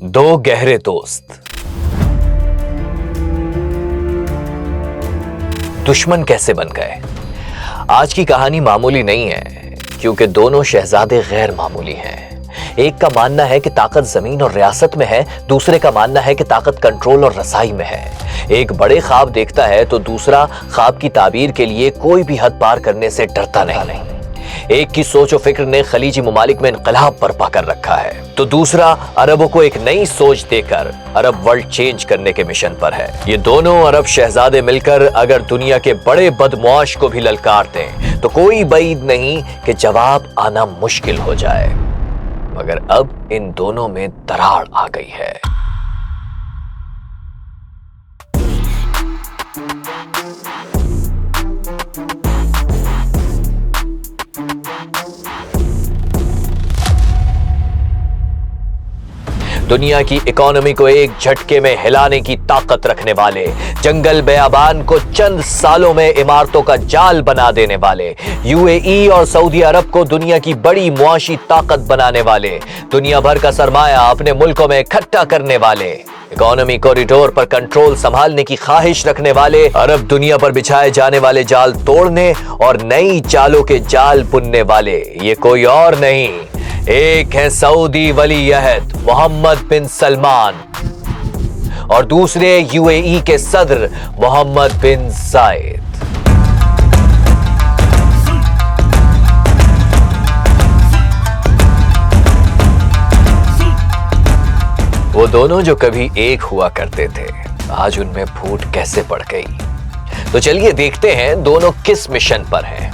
दो गहरे दोस्त। दुश्मन कैसे बन गए? आज की कहानी मामूली नहीं है, क्योंकि दोनों शहजादे गैर मामूली हैं। एक का मानना है कि ताकत जमीन और रियासत में है, दूसरे का मानना है कि ताकत कंट्रोल और रसाई में है। एक बड़े ख्वाब देखता है तो दूसरा ख्वाब की ताबीर के लिए कोई भी हद पार करने से डरता नहीं। एक की सोच और फिक्र ने खलीजी ममालिक में इनकलाब बर्पा कर रखा है, तो दूसरा अरबों को एक नई सोच देकर अरब वर्ल्ड चेंज करने के मिशन पर है। ये दोनों अरब शहजादे मिलकर अगर दुनिया के बड़े बदमाश को भी ललकार दें तो कोई बईद नहीं कि जवाब आना मुश्किल हो जाए। मगर अब इन दोनों में दरार आ गई है। दुनिया की इकोनॉमी को एक झटके में हिलाने की ताकत रखने वाले, जंगल बयाबान को चंद सालों में इमारतों का जाल बना देने वाले, यूएई और सऊदी अरब को दुनिया की बड़ी मुआशी ताकत बनाने वाले, दुनिया भर का सरमाया अपने मुल्कों में इकट्ठा करने वाले, इकोनॉमी कॉरिडोर पर कंट्रोल संभालने की ख्वाहिश रखने वाले, अरब दुनिया पर बिछाए जाने वाले जाल तोड़ने और नई चालों के जाल बुनने वाले, ये कोई और नहीं, एक है सऊदी वली अहद मोहम्मद बिन सलमान और दूसरे यूएई के सदर मोहम्मद बिन जायद। वो दोनों जो कभी एक हुआ करते थे, आज उनमें फूट कैसे पड़ गई। तो चलिए देखते हैं दोनों किस मिशन पर हैं।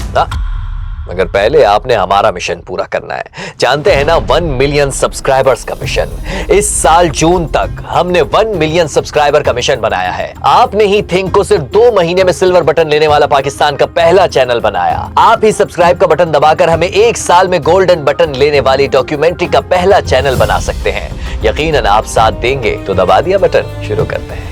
मगर पहले आपने हमारा मिशन पूरा करना है। जानते हैं ना 1 मिलियन सब्सक्राइबर्स का मिशन। इस साल जून तक हमने 1 मिलियन सब्सक्राइबर का मिशन बनाया है। आपने ही थिंक को सिर्फ 2 महीने में सिल्वर बटन लेने वाला पाकिस्तान का पहला चैनल बनाया। आप ही सब्सक्राइब का बटन दबाकर हमें 1 साल में गोल्डन बटन लेने वाली डॉक्यूमेंट्री का पहला चैनल बना सकते हैं। यकीनन आप साथ देंगे तो दबा दिया बटन, शुरू करते हैं।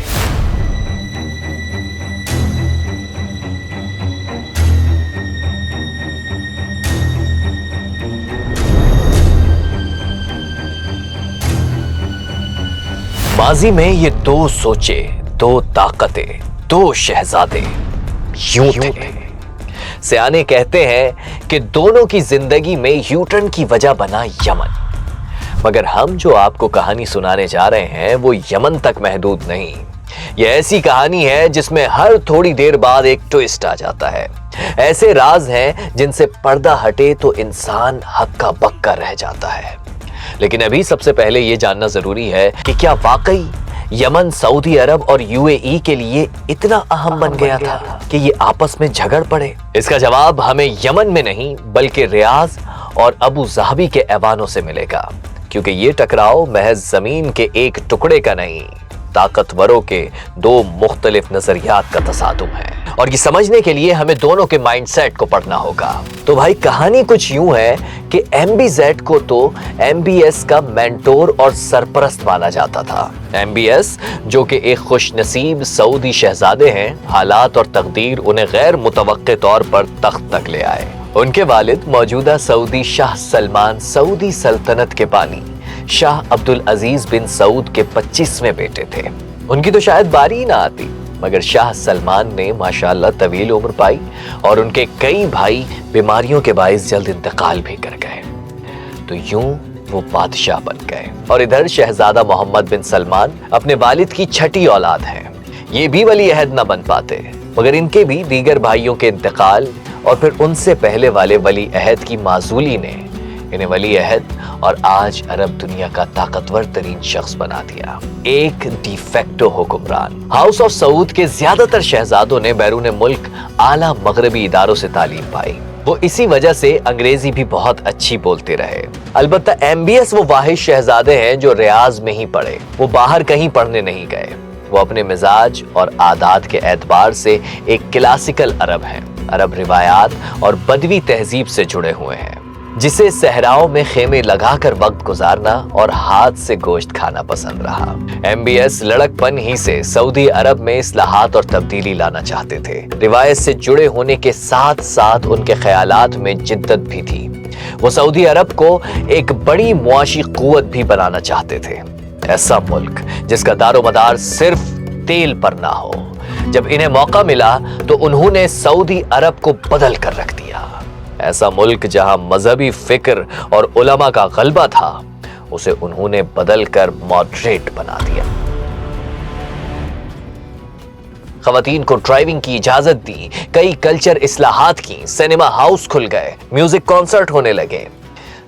माजी में ये दो सोचे, दो ताकतें, दो शहजादे यूं थे। सियाने कहते हैं कि दोनों की जिंदगी में यूटर्न की वजह बना यमन। मगर हम जो आपको कहानी सुनाने जा रहे हैं वो यमन तक महदूद नहीं। ये ऐसी कहानी है जिसमें हर थोड़ी देर बाद एक ट्विस्ट आ जाता है। ऐसे राज हैं जिनसे पर्दा हटे तो इंसान हक्का बक्का रह जाता है। लेकिन अभी सबसे पहले यह जानना जरूरी है कि क्या वाकई यमन सऊदी अरब और यूएई के लिए इतना अहम बन गया था कि ये आपस में झगड़ पड़े? इसका जवाब हमें यमन में नहीं बल्कि रियाज और अबू ज़ाहबी के ऐवानों से मिलेगा, क्योंकि ये टकराव महज जमीन के एक टुकड़े का नहीं, ताकतवरों के 2 मुख्तलिफ नजरियात का तसादुम है। और ये समझने के लिए हमें दोनों के माइंडसेट को पढ़ना होगा। तो भाई कहानी कुछ यूं है कि MBZ को तो MBS का मेंटोर और सरपरस्त माना जाता था। MBS जो कि एक खुशनसीब सऊदी शहजादे हैं, हालात और तकदीर उन्हें गैर मुतवक्के तौर पर तख्त तक ले आए। उनके वालिद मौजूदा सऊदी शाह सलमान सऊदी सल्तनत के बानी शाह अब्दुल अजीज बिन सऊद के 25वें बेटे थे। उनकी तो शायद बारी ही ना आती, मगर शाह सलमान ने माशाअल्लाह तवील उम्र पाई और उनके कई भाई बीमारियों के बाइस जल्द इंतकाल भी कर गए। तो यूं वो बादशाह बन गए। और इधर शहजादा मोहम्मद बिन सलमान अपने वालिद की छठी औलाद हैं। ये भी वली अहद न बन पाते, मगर इनके भी दीगर भाइयों के इंतकाल और फिर उनसे पहले वाले वली अहद की माजूली ने इन्हें वली अहद और आज अरब दुनिया का ताकतवर तरीन शख्स बना दिया, एक डिफेक्टो हुक्मरान। हाउस ऑफ सऊद के ज्यादातर शहजादों ने बैरून मुल्क आला मगरबी इदारों से तालीम पाई। वो इसी वजह से अंग्रेजी भी बहुत अच्छी बोलते रहे। अलबत्ता MBS वो वाहिद शहजादे हैं जो रियाज में ही पढ़े, वो बाहर कहीं पढ़ने नहीं गए। वो अपने मिजाज और आदात के एतबार से एक क्लासिकल अरब हैं। अरब रिवायात और बदवी तहजीब से जुड़े हुए हैं, जिसे सहराओं में खेमे लगाकर वक्त गुजारना और हाथ से गोश्त खाना पसंद रहा। MBS लड़कपन ही से सऊदी अरब में इस्लाहात और तब्दीली लाना चाहते थे। रिवायत से जुड़े होने के साथ साथ उनके ख्यालात में जिद्दत भी थी। वो सऊदी अरब को एक बड़ी मुआशी कुव्वत भी बनाना चाहते थे। ऐसा मुल्क जिसका दारोमदार सिर्फ तेल पर ना हो। जब इन्हें मौका मिला तो उन्होंने सऊदी अरब को बदल कर रख दिया। ऐसा मुल्क जहां मजहबी फिक्र और उलमा का गलबा था, उसे उन्होंने बदल कर मॉडरेट बना दिया। खवातीन को ड्राइविंग की इजाजत दी, कई कल्चर इस्लाहात की, सिनेमा हाउस खुल गए, म्यूजिक कॉन्सर्ट होने लगे।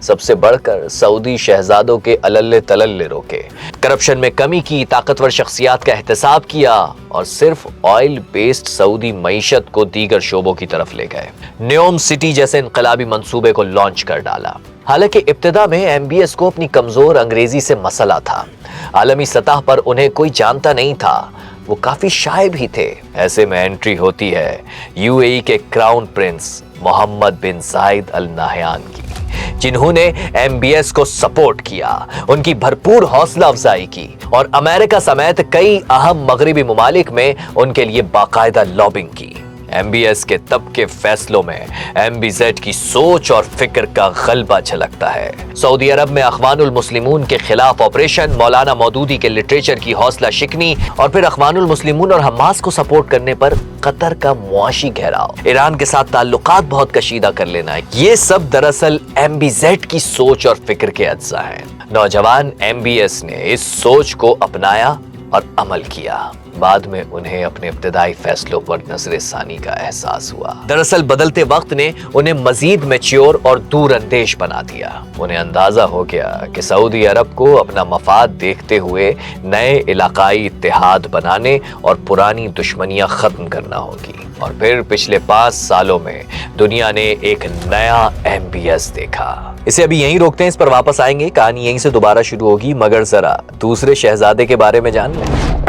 सबसे बढ़कर सऊदी शहजादों के अलल्ले तलल्ले रोके, करप्शन में कमी की, ताकतवर शख्सियात का एहतसाब किया और सिर्फ ऑयल बेस्ड सऊदी मईशत को दीगर शोबों की तरफ ले गए। न्योम सिटी जैसे इनकलाबी मंसूबे को लॉन्च कर डाला। हालांकि इब्तिदा में एमबीएस को अपनी कमजोर अंग्रेजी से मसला था। आलमी सतह पर उन्हें कोई जानता नहीं था, वो काफी शाय भी थे। ऐसे में एंट्री होती है यूएई के क्राउन प्रिंस मोहम्मद बिन जायद अल नाहयान की, जिन्होंने एमबीएस को सपोर्ट किया, उनकी भरपूर हौसला अफजाई की और अमेरिका समेत कई अहम मगरिबी मुमालिक में उनके लिए बाकायदा लॉबिंग की। एमबीएस के तब के फैसलों में एमबीजेड की सोच और फिक्र का गलबा झलकता है। सऊदी अरब में अखवानुल मुस्लिमून के खिलाफ ऑपरेशन, मौलाना मौदूदी के लिटरेचर की हौसला शिकनी और फिर अखवानुल मुस्लिमून और हमास को सपोर्ट करने पर कतर का मुआशी घेराव, ईरान के साथ ताल्लुकात बहुत कशीदा कर लेना, ये सब दरअसल एमबीजेड की सोच और फिक्र के अज्जा हैं। नौजवान एमबीएस ने इस सोच को अपनाया और अमल किया। बाद में उन्हें अपने इब्तिदाई फैसलों पर नजर सानी का एहसास हुआ। दरअसल बदलते वक्त ने उन्हें मजीद मैच्योर और दूर अंदेश बना दिया। उन्हें अंदाजा हो गया कि सऊदी अरब को अपना मफाद देखते हुए नए इलाकाई इत्तेहाद बनाने और पुरानी दुश्मनियां खत्म करना होगी। और फिर पिछले 5 सालों में दुनिया ने एक नया एमबीएस देखा। इसे अभी यहीं रोकते हैं, इस पर वापस आएंगे, कहानी यहीं से दोबारा शुरू होगी, मगर जरा दूसरे शहजादे के बारे में जान लें।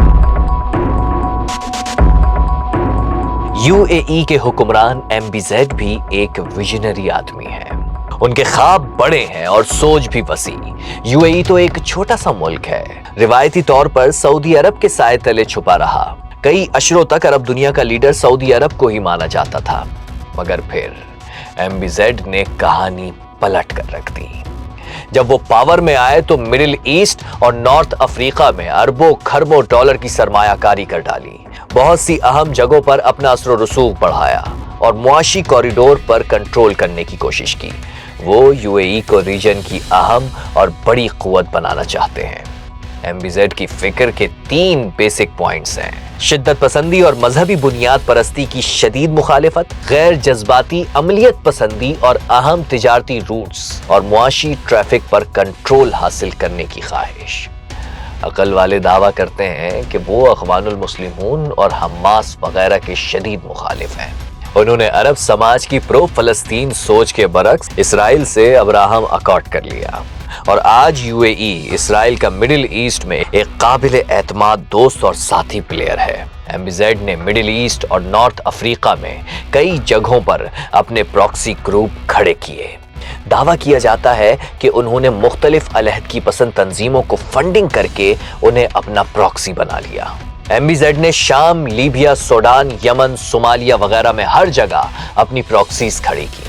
यूएई के हुक्मरान एमबीजेड भी एक विजनरी आदमी है। उनके ख्वाब बड़े हैं और सोच भी वसी। यूएई तो एक छोटा सा मुल्क है, रिवायती तौर पर सऊदी अरब के साए तले छुपा रहा। कई अशरों तक अरब दुनिया का लीडर सऊदी अरब को ही माना जाता था, मगर फिर एमबीजेड ने कहानी पलट कर रख दी। जब वो पावर में आए तो मिडिल ईस्ट और नॉर्थ अफ्रीका में अरबों खरबों डॉलर की सरमायाकारी कर डाली। बहुत सी अहम जगहों पर अपना असर और रसूख बढ़ाया और मुआशी कॉरिडोर पर कंट्रोल करने की कोशिश की। वो यूएई को रीजन की अहम और बड़ी कुव्वत बनाना चाहते हैं। एमबीजेड की फिक्र के 3 बेसिक पॉइंट्स हैं: शिद्दत पसंदी और मजहबी बुनियाद परस्ती की शदीद मुखालिफत, गैर जज्बाती अमलियत पसंदी और अहम तिजारती रूट्स और मुआशी ट्रैफिक पर कंट्रोल हासिल करने की ख्वाहिश। अकल वाले दावा करते हैं कि वो अखवानुल मुस्लिमून और हमास वगैरह के शदीद मुखालिफ हैं। उन्होंने अरब समाज की प्रो फलस्तीन सोच के बरक्स इसराइल से अब्राहम अकॉर्ड कर लिया और आज यूएई इसराइल का मिडिल ईस्ट में एक काबिल एतमाद दोस्त और साथी प्लेयर है। एमबीजेड ने मिडिल ईस्ट और नॉर्थ अफ्रीका में कई जगहों पर अपने प्रॉक्सी ग्रुप खड़े किए। दावा किया जाता है कि उन्होंने मुख्तलिफ अलहदगी पसंद तंजीमों को फंडिंग करके उन्हें अपना प्रॉक्सी बना लिया। एमबीजेड ने शाम, लीबिया, सूडान, यमन, सोमालिया वगैरह में हर जगह अपनी प्रॉक्सीज खड़ी की।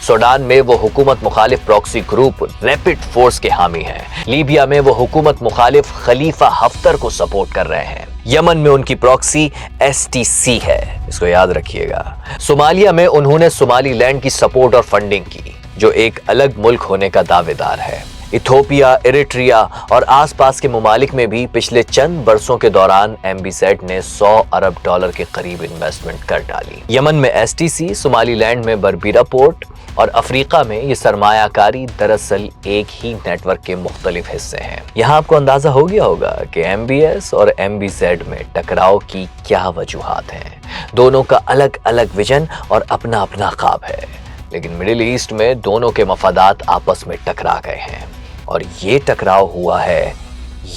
सूडान में वो हुकूमत मुखालिफ प्रॉक्सी ग्रुप रैपिड फोर्स के हामी हैं। लीबिया में वो हुकूमत मुखालिफ खलीफा हफ्तर को सपोर्ट कर रहे हैं। यमन में उनकी प्रॉक्सी एसटीसी है, इसको याद रखिएगा। सोमालिया में उन्होंने सोमाली लैंड की सपोर्ट और फंडिंग की, जो एक अलग मुल्क होने का दावेदार है। इथोपिया, इरिट्रिया और आसपास के मुमालिक में भी पिछले चंद बरसों के दौरान एमबीजेड ने 100 अरब डॉलर के करीब इन्वेस्टमेंट कर डाली। यमन में एसटीसी, सोमाली लैंड में बरबीरा पोर्ट और अफ्रीका में ये सरमायाकारी दरअसल एक ही नेटवर्क के मुख्तलिफ हिस्से हैं। यहाँ आपको अंदाजा हो गया होगा कि एमबीएस और एमबीजेड में टकराव की क्या वजूहात हैं। दोनों का अलग अलग विजन और अपना अपना ख्वाब है, लेकिन मिडिल ईस्ट में दोनों के मफादात आपस में टकरा गए हैं और ये टकराव हुआ है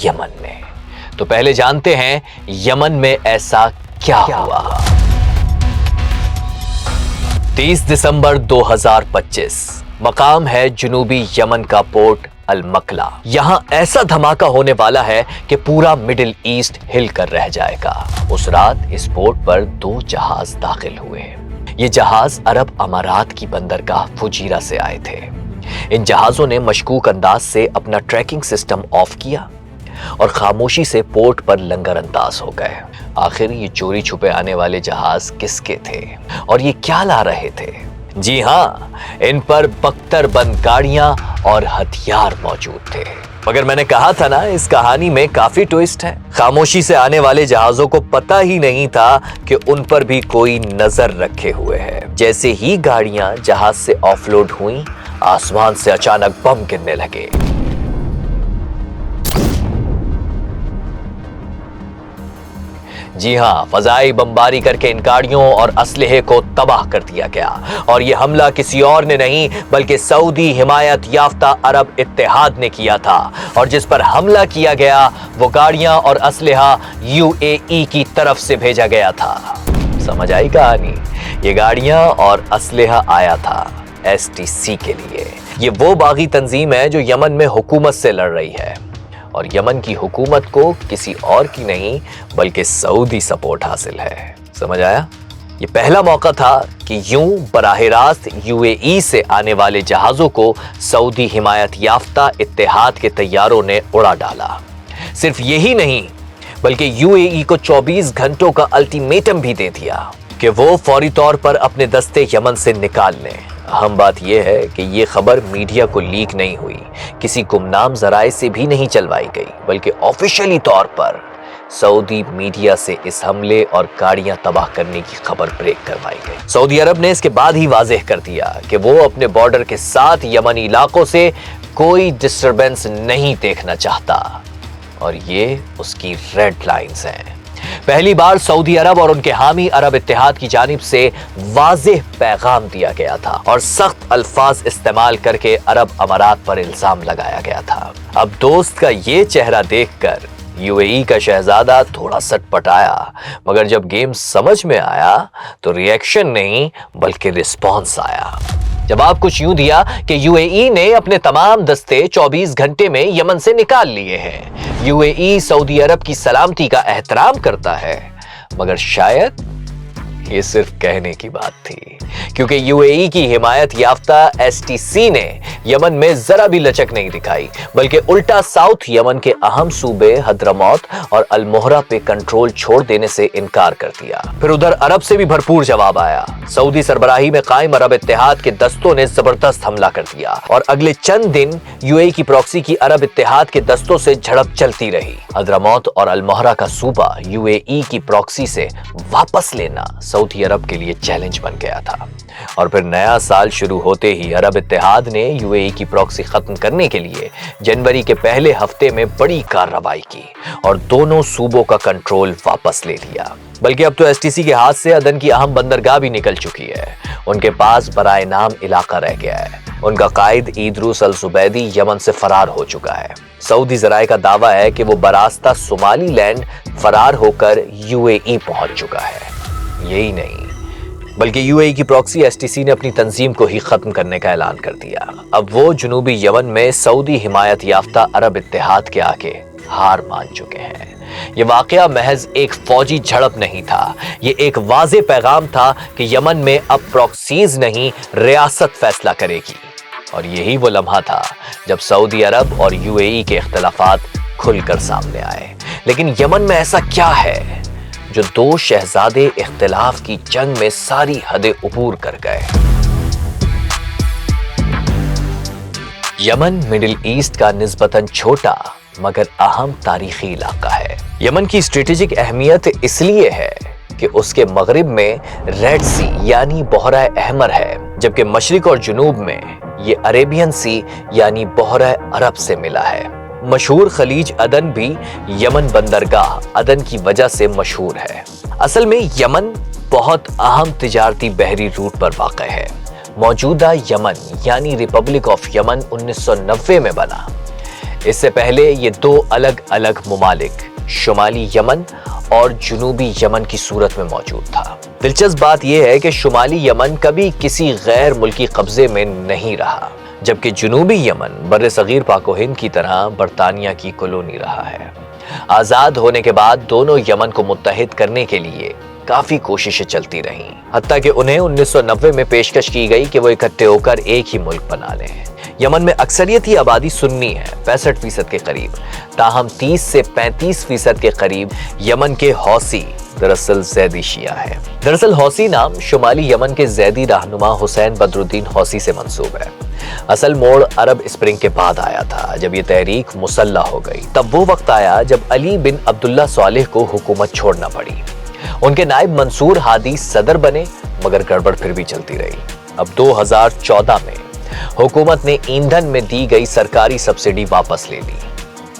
यमन में। तो पहले जानते हैं यमन में ऐसा क्या हुआ। 30 दिसंबर 2025 मकाम है जुनूबी यमन का पोर्ट अल-मकला। यहां ऐसा धमाका होने वाला है कि पूरा मिडिल ईस्ट हिल कर रह जाएगा। उस रात इस पोर्ट पर 2 जहाज दाखिल हुए। ये जहाज अरब अमारात की बंदरगाह फुजीरा से आए थे। इन जहाजों ने मशकूक अंदाज से अपना ट्रैकिंग सिस्टम ऑफ किया और खामोशी से पोर्ट पर लंगर अंदाज हो गए। आखिर ये चोरी छुपे आने वाले जहाज किसके थे और ये क्या ला रहे थे? जी हाँ, इन पर बख्तर बंद गाड़ियां और हथियार मौजूद थे। मगर मैंने कहा था ना, इस कहानी में काफी ट्विस्ट है। खामोशी से आने वाले जहाजों को पता ही नहीं था कि उन पर भी कोई नजर रखे हुए है। जैसे ही गाड़ियां जहाज से ऑफलोड हुई, आसमान से अचानक बम गिरने लगे। जी हां, फजाई बमबारी करके इन गाड़ियों और असलहे को तबाह कर दिया गया। और यह हमला किसी और ने नहीं बल्कि सऊदी हिमायत याफ्ता अरब इत्तेहाद ने किया था। और जिस पर हमला किया गया वो गाड़ियां और असलहा यूएई की तरफ से भेजा गया था। समझ आई कहानी? ये गाड़ियां और असलहा आया था एसटीसी के लिए। ये वो बागी तंजीम है जो यमन में हुकूमत से लड़ रही है और यमन की हुकूमत को किसी और की नहीं बल्कि सऊदी सपोर्ट हासिल है। समझ आया? ये पहला मौका था कि यूं बराह रास्त यूएई से आने वाले जहाजों को सऊदी हिमायत याफ्ता इत्तेहाद के तैयारों ने उड़ा डाला। सिर्फ यही नहीं बल्कि यूएई को 24 घंटों का अल्टीमेटम भी दे दिया कि वो फौरी तौर पर अपने दस्ते यमन से निकाल लें। अहम बात यह है कि ये खबर मीडिया को लीक नहीं हुई, किसी गुमनाम जराए से भी नहीं चलवाई गई, बल्कि ऑफिशियली तौर पर सऊदी मीडिया से इस हमले और गाड़ियां तबाह करने की खबर ब्रेक करवाई गई। सऊदी अरब ने इसके बाद ही वाज़ेह कर दिया कि वो अपने बॉर्डर के साथ यमनी इलाकों से कोई डिस्टरबेंस नहीं देखना चाहता और ये उसकी रेड लाइंस हैं। पहली बार सऊदी अरब और उनके हामी अरब इत्तेहाद की जानिब से वाज़ेह पैगाम दिया गया था और सख्त अल्फाज इस्तेमाल करके अरब अमारात पर इल्जाम लगाया गया था। अब दोस्त का ये चेहरा देखकर यूएई का शहजादा थोड़ा सटपटाया, मगर जब गेम समझ में आया तो रिएक्शन नहीं बल्कि रिस्पॉन्स आया। जवाब कुछ यूं दिया कि यूएई ने अपने तमाम दस्ते 24 घंटे में यमन से निकाल लिए हैं। यूएई सऊदी अरब की सलामती का एहतराम करता है, मगर शायद ये सिर्फ कहने की बात थी, क्योंकि यूएई की हिमायत याफ्ता एसटीसी ने यमन में जरा भी लचक नहीं दिखाई, बल्कि उल्टा साउथ यमन के अहम सूबे हद्रमौत और अलमोहरा पे कंट्रोल छोड़ देने से इनकार कर दिया। फिर उधर अरब से भी भरपूर जवाब आया। सऊदी सरबराही में कायम अरब इत्तेहाद के दस्तों ने जबरदस्त हमला कर दिया और अगले चंद दिन यूएई की प्रॉक्सी की अरब इत्तेहाद के दस्तों से झड़प चलती रही। हद्रमौत और अलमोहरा का सूबा यूएई की प्रॉक्सी से वापस लेना सऊदी अरब के लिए चैलेंज बन गया था। और फिर नया साल शुरू होते ही अरब इत्तेहाद ने यूएई की प्रॉक्सी खत्म करने के लिए जनवरी के पहले हफ्ते में बड़ी कार्रवाई की और दोनों सूबों का कंट्रोल वापस ले लिया। बल्कि अब तो एसटीसी के हाथ से अदन की अहम बंदरगाह भी निकल चुकी है। उनके पास बराए नाम इलाका रह गया है। उनका कायद इदरूस अल जुबैदी यमन से फरार हो चुका है। सऊदी जराए का दावा है कि वो बरास्ता सोमाली लैंड फरार होकर यूएई पहुंच चुका है। यही नहीं बल्कि यूएई की प्रॉक्सी एसटीसी ने अपनी तंजीम को ही खत्म करने का ऐलान कर दिया। अब वो जुनूबी यमन में सऊदी हिमायत याफ्ता अरब इत्तेहाद के आगे हार मान चुके हैं। ये वाकया महज एक फौजी झड़प नहीं था, ये एक वाज़े पैगाम था कि यमन में अब प्रॉक्सीज नहीं रियासत फैसला करेगी। और यही वो लम्हा था जब सऊदी अरब और यूएई के इख्तलाफात खुलकर सामने आए। लेकिन यमन में ऐसा क्या है जो दो शहजादे इख्तिलाफ की जंग में सारी हदें उबूर कर गए? यमन मिडिल ईस्ट का निस्बतन छोटा मगर अहम तारीखी इलाका है। यमन की स्ट्रेटेजिक अहमियत इसलिए है कि उसके मगरिब में रेड सी यानी बहरा अहमर है, जबकि मशरिक और जुनूब में ये अरेबियन सी यानी बहरा अरब से मिला है। मशहूर खलीज अदन भी यमन बंदरगाह अदन की वजह से मशहूर है। असल में यमन बहुत अहम तिजारती बहरी रूट पर वाक़ है। मौजूदा यमन यानी रिपब्लिक ऑफ यमन 1990 में बना। इससे पहले ये दो अलग अलग मुमालिक शुमाली यमन और जुनूबी यमन की सूरत में मौजूद था। दिलचस्प बात यह है कि शुमाली यमन कभी किसी गैर मुल्की कब्जे में नहीं रहा, जबकि जुनूबी यमन बर्रे सगीर पाको हिंद की तरह बरतानिया की कॉलोनी रहा है। आजाद होने के बाद दोनों यमन को मुत्तहिद करने के लिए काफी कोशिशें चलती रहीं, हत्ता कि उन्हें 1990 में पेशकश की गई कि वो इकट्ठे होकर एक ही मुल्क बना लें। यमन में अक्सरियती आबादी सुन्नी है, 65% के करीब, ताहम 30 से 35% के करीब यमन के हौसी दरअसल जैदी शिया है। दरअसल हौसी नाम शुमाली यमन के जैदी रहनुमा हुसैन बदरुद्दीन हौसी से मंसूब है। असल मोड़ अरब स्प्रिंग के बाद आया था, जब ये तहरीक मुसल्ला हो गई। तब वो वक्त आया जब अली बिन अब्दुल्ला सालेह को हुकूमत छोड़ना पड़ी। उनके नायब मंसूर हादी सदर बने, मगर गड़बड़ फिर भी चलती रही। अब 2014 में हुकूमत ने ईंधन में दी गई सरकारी सब्सिडी वापस ले ली,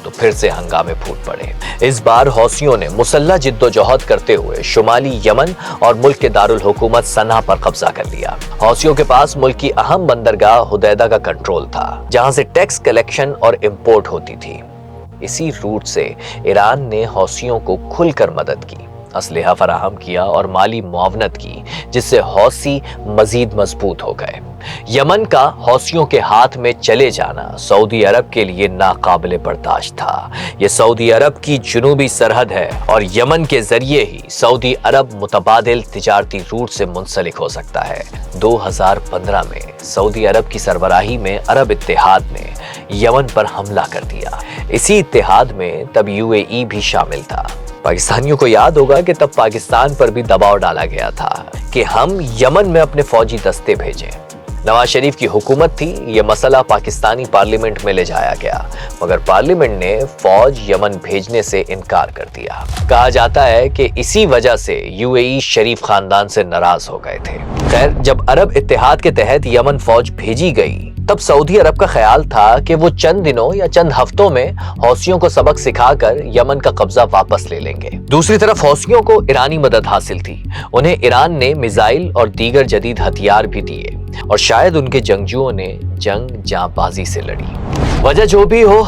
तो फिर से हंगामे फूट पड़े। इस बार हौसियों ने मुसल्ला जिद्दोजहद करते हुए शुमाली यमन और मुल्क के दारुल हुकूमत सना पर कब्जा कर लिया। हौसियों के पास मुल्क की अहम बंदरगाह हुदैदा का कंट्रोल था, जहां से टैक्स कलेक्शन और इंपोर्ट होती थी। इसी रूट से ईरान ने हौसियों को खुलकर मदद की, असलहा फराहम किया और माली मुआवनत की, जिससे हौसी मजीद मजबूत हो गए। यमन का हौसियों के हाथ में चले जाना सऊदी अरब के लिए नाकाबिले बर्दाश्त था। ये सऊदी अरब की जुनूबी सरहद है और यमन के जरिए ही सऊदी अरब मुतबादिल तिजारती रूट से मुंसलिक हो सकता है। 2015 में सऊदी अरब की सरबराही में अरब इत्तेहाद ने यमन पर हमला कर दिया। इसी इत्तेहाद में तब UAE भी शामिल था। पाकिस्तानियों को याद होगा कि तब पाकिस्तान पर भी दबाव डाला गया था कि हम यमन में अपने फौजी दस्ते भेजें। नवाज शरीफ की हुकूमत थी, ये मसला पाकिस्तानी पार्लियामेंट में ले जाया गया, मगर पार्लियामेंट ने फौज यमन भेजने से इनकार कर दिया। कहा जाता है कि इसी वजह से UAE शरीफ खानदान से नाराज हो गए थे। खैर, जब अरब इत्तेहाद के तहत यमन फौज भेजी गई, तब सऊदी अरब का ख्याल था कि वो चंद दिनों या चंद हफ्तों में हौसियों को सबक सिखाकर यमन का कब्जा वापस ले लेंगे। दूसरी तरफ हौसियों को ईरानी मदद हासिल थी। उन्हें ईरान ने मिसाइल और दीगर जदीद हथियार भी दिए और शायद उनके जंगजुओं ने जंग जांबाजी से लड़ी। वजह जो भी हो,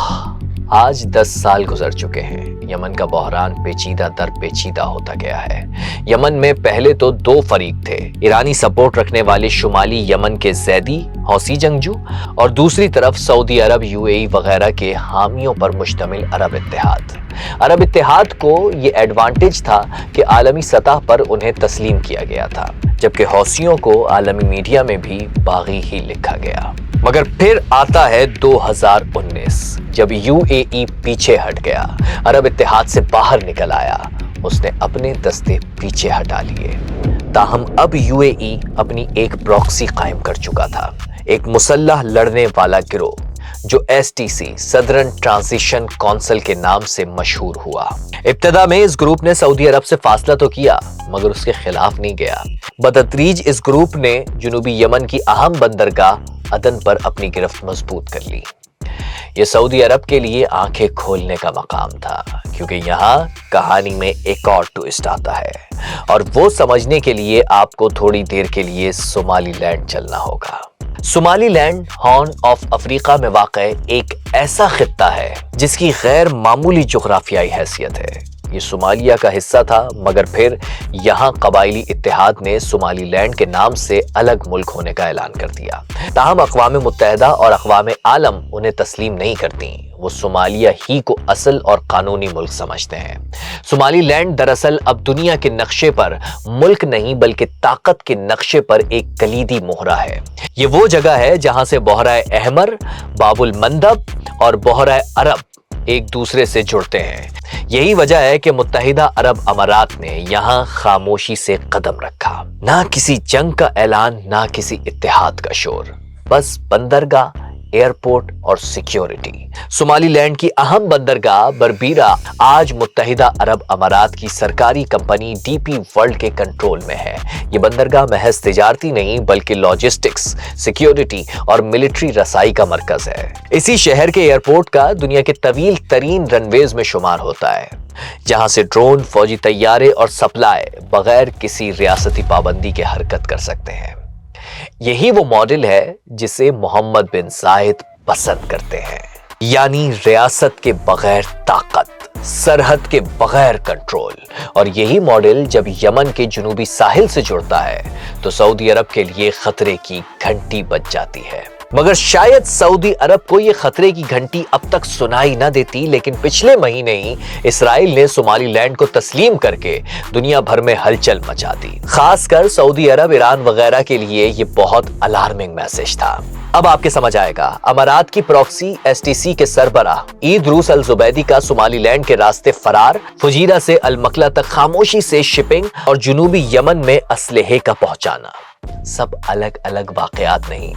आज 10 साल गुजर चुके हैं। यमन का बहरान पेचीदा दर पेचीदा होता गया है। यमन में पहले तो 2 फरीक थे, ईरानी सपोर्ट रखने वाले शुमाली यमन के जैदी हौसी जंगजू और दूसरी तरफ सऊदी अरब, UAE वगैरह के हामियों पर मुश्तमिल अरब इत्तेहाद। अरब इत्तेहाद को ये एडवांटेज था कि आलमी सतह पर उन्हें तस्लीम किया गया था, जबकि हौसियों को आलमी मीडिया में भी बागी ही लिखा गया। मगर फिर आता है 2019, जब UAE पीछे हट गया, अरब इत्तेहाद से बाहर निकल आया, उसने अपने दस्ते पीछे हटा लिए। ताहम अब UAE अपनी एक प्रॉक्सी कायम कर चुका था, एक मुसल्लह लड़ने वाला गिरोह जो STC सदरन ट्रांजिशन काउंसिल के नाम से मशहूर हुआ। इब्तदा में इस ग्रुप ने सऊदी अरब से फासला तो किया, मगर उसके खिलाफ नहीं गया। बदतरीज इस ग्रुप ने जुनूबी यमन की अहम बंदरगाह अदन पर अपनी गिरफ्त मजबूत कर ली। ये सऊदी अरब के लिए आंखें खोलने का मकाम था, क्योंकि यहाँ कहानी में एक और ट्विस्ट आता है, और वो समझने के लिए आपको थोड़ी देर के लिए सोमालीलैंड चलना होगा। सोमालीलैंड हॉर्न ऑफ अफ्रीका में वाक़े एक ऐसा खित्ता है जिसकी गैर मामूली जुग्राफियाई हैसियत है। ये सोमालिया का हिस्सा था, मगर फिर यहाँ कबाइली इत्तेहाद ने सोमालीलैंड के नाम से अलग मुल्क होने का ऐलान कर दिया। ताहम अक़वाम मुत्तहिदा और अक़वाम आलम उन्हें तस्लीम नहीं करती। वो सोमालिया ही को असल और कानूनी मुल्क समझते हैं। सोमालीलैंड दरअसल अब दुनिया के नक्शे पर मुल्क नहीं, बल्कि ताकत के नक्शे पर एक कलीदी मोहरा है। ये वो जगह है जहां से बहराए अहमर, बाबुल मंदब और बहराए अरब एक दूसरे से जुड़ते हैं। यही वजह है कि मुत्तहिदा अरब अमारात ने यहाँ खामोशी से कदम रखा। ना किसी जंग का ऐलान, ना किसी इत्तेहाद का शोर, बस बंदरगाह, एयरपोर्ट और सिक्योरिटी। सोमालीलैंड की अहम बंदरगाह बरबीरा आज मुत्तहिदा अरब अमारात की सरकारी कंपनी DP वर्ल्ड के कंट्रोल में है। ये बंदरगाह महज तिजारती नहीं, बल्कि लॉजिस्टिक्स, सिक्योरिटी और मिलिट्री रसाई का मरकज है। इसी शहर के एयरपोर्ट का दुनिया के तवील तरीन रनवेज में शुमार होता है, जहां से ड्रोन, फौजी तैयारे और सप्लाई बगैर किसी रियासती पाबंदी के हरकत कर सकते हैं। यही वो मॉडल है जिसे मोहम्मद बिन जायद पसंद करते हैं, यानी रियासत के बगैर ताकत, सरहद के बगैर कंट्रोल। और यही मॉडल जब यमन के जुनूबी साहिल से जुड़ता है तो सऊदी अरब के लिए खतरे की घंटी बज जाती है। मगर शायद सऊदी अरब को ये खतरे की घंटी अब तक सुनाई न देती, लेकिन पिछले महीने ही इसराइल ने सोमालीलैंड को तस्लीम करके दुनिया भर में हलचल मचा दी। खासकर सऊदी अरब, ईरान वगैरह के लिए ये बहुत अलार्मिंग मैसेज था। अब आपके समझ आएगा, अमारात की प्रॉक्सी एसटीसी के सरबराह ईद रूस अल जुबैदी का सोमालीलैंड के रास्ते फरार, फुजीरा से अल मकला तक खामोशी से शिपिंग और जुनूबी यमन में असलहे का पहुंचाना, सब अलग अलग वाकयात नहीं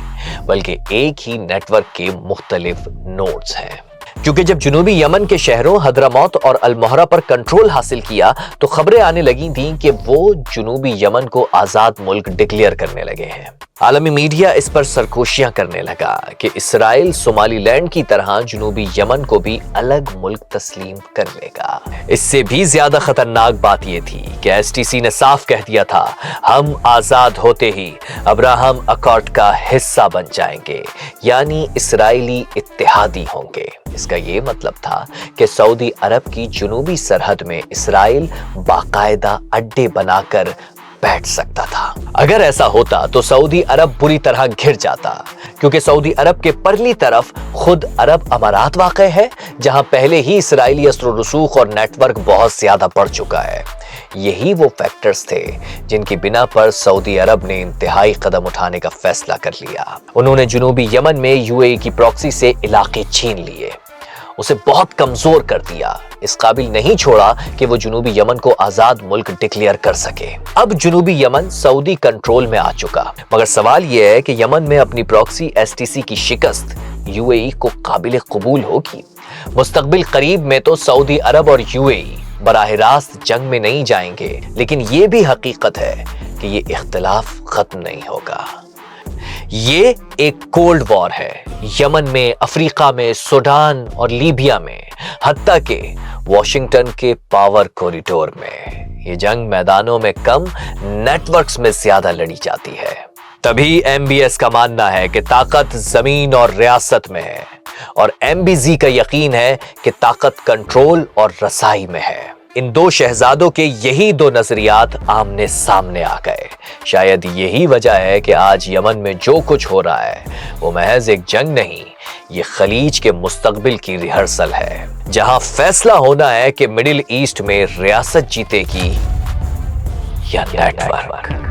बल्कि एक ही नेटवर्क के मुख्तलिफ नोड्स हैं। क्योंकि जब जुनूबी यमन के शहरों हदरामौत और अल-मोहरा पर कंट्रोल हासिल किया तो खबरें आने लगी थीं कि वो जुनूबी यमन को आजाद मुल्क डिक्लेयर करने लगे हैं। आलमी मीडिया इस पर सरगोशियां करने लगा कि इसराइल सोमालीलैंड की तरह जुनूबी यमन को भी अलग मुल्क तस्लीम कर लेगा। इससे भी ज्यादा खतरनाक बात यह थी कि एसटीसी ने साफ कह दिया था, हम आजाद होते ही अब्राहम अकॉर्ड का हिस्सा बन जाएंगे, यानी इसराइली इत्तेहादी होंगे। इसका ये मतलब था कि सऊदी अरब की जुनूबी सरहद में इसराइल बाकायदा अड्डे बनाकर बैठ सकता था। अगर ऐसा होता तो सऊदी अरब बुरी तरह घिर जाता, क्योंकि सऊदी अरब के परली तरफ खुद अरब अमारात वाक़ है, जहां पहले ही इसराइली अस्र रसूख और नेटवर्क बहुत ज्यादा बढ़ चुका है। यही वो फैक्टर्स थे जिनकी बिना पर सऊदी अरब ने इंतहाई कदम उठाने का फैसला कर लिया। उन्होंने जुनूबी यमन में यूएई की प्रॉक्सी से इलाके छीन लिए, उसे बहुत कमजोर कर दिया, इस काबिल नहीं छोड़ा कि वो जुनूबी यमन को आजाद मुल्क डिक्लेयर कर सके। अब जुनूबी यमन सऊदी कंट्रोल में आ चुका, मगर सवाल यह है कि यमन में अपनी प्रॉक्सी एसटीसी की शिकस्त यूएई को काबिल कबूल होगी? मुस्तकबिल करीब में तो सऊदी अरब और यूएई बराह रास्त जंग में नहीं जाएंगे, लेकिन ये भी हकीकत है कि ये इख्तिलाफ खत्म नहीं होगा। ये एक कोल्ड वॉर है, यमन में, अफ्रीका में, सूडान और लीबिया में, हत्ता के वॉशिंगटन के पावर कॉरिडोर में। ये जंग मैदानों में कम, नेटवर्क्स में ज्यादा लड़ी जाती है। तभी एमबीएस का मानना है कि ताकत जमीन और रियासत में है, और एमबीजी का यकीन है कि ताकत कंट्रोल और रसाई में है। इन दो शहजादों के यही दो नजरियात आमने सामने आ गए। शायद यही वजह है कि आज यमन में जो कुछ हो रहा है वो महज एक जंग नहीं, ये खलीज के मुस्तकबिल की रिहर्सल है, जहां फैसला होना है कि मिडिल ईस्ट में रियासत जीतेगी या नेटवर्क।